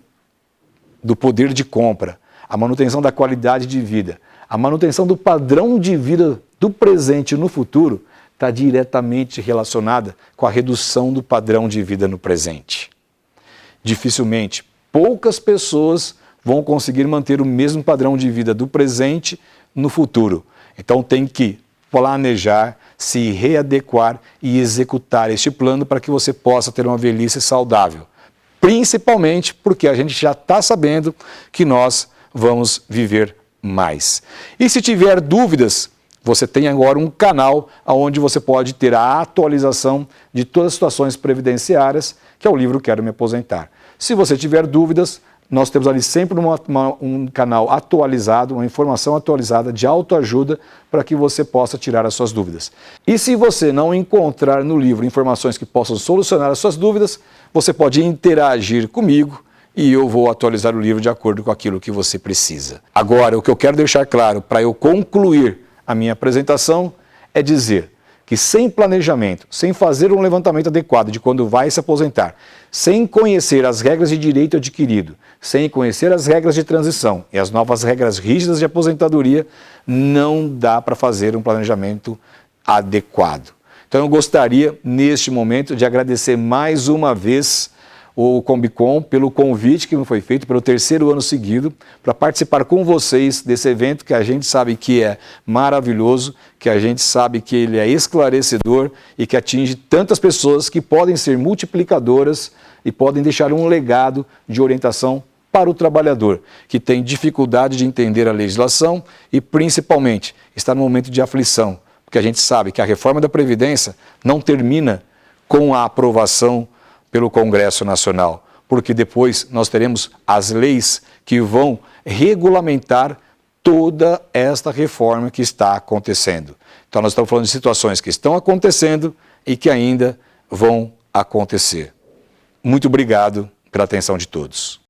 do poder de compra, a manutenção da qualidade de vida, a manutenção do padrão de vida do presente e no futuro está diretamente relacionada com a redução do padrão de vida no presente. Dificilmente, poucas pessoas vão conseguir manter o mesmo padrão de vida do presente no futuro. Então tem que planejar, se readequar e executar este plano para que você possa ter uma velhice saudável. Principalmente porque a gente já está sabendo que nós vamos viver mais. E se tiver dúvidas, você tem agora um canal onde você pode ter a atualização de todas as situações previdenciárias, que é o livro Quero Me Aposentar. Se você tiver dúvidas, nós temos ali sempre um canal atualizado, uma informação atualizada de autoajuda para que você possa tirar as suas dúvidas. E se você não encontrar no livro informações que possam solucionar as suas dúvidas, você pode interagir comigo e eu vou atualizar o livro de acordo com aquilo que você precisa. Agora, o que eu quero deixar claro para eu concluir a minha apresentação é dizer que sem planejamento, sem fazer um levantamento adequado de quando vai se aposentar, sem conhecer as regras de direito adquirido, sem conhecer as regras de transição e as novas regras rígidas de aposentadoria, não dá para fazer um planejamento adequado. Então eu gostaria, neste momento, de agradecer mais uma vez o Combicom pelo convite que me foi feito pelo 3º ano seguido para participar com vocês desse evento que a gente sabe que é maravilhoso, que a gente sabe que ele é esclarecedor e que atinge tantas pessoas que podem ser multiplicadoras e podem deixar um legado de orientação para o trabalhador, que tem dificuldade de entender a legislação e principalmente está no momento de aflição, porque a gente sabe que a reforma da Previdência não termina com a aprovação pelo Congresso Nacional, porque depois nós teremos as leis que vão regulamentar toda esta reforma que está acontecendo. Então nós estamos falando de situações que estão acontecendo e que ainda vão acontecer. Muito obrigado pela atenção de todos.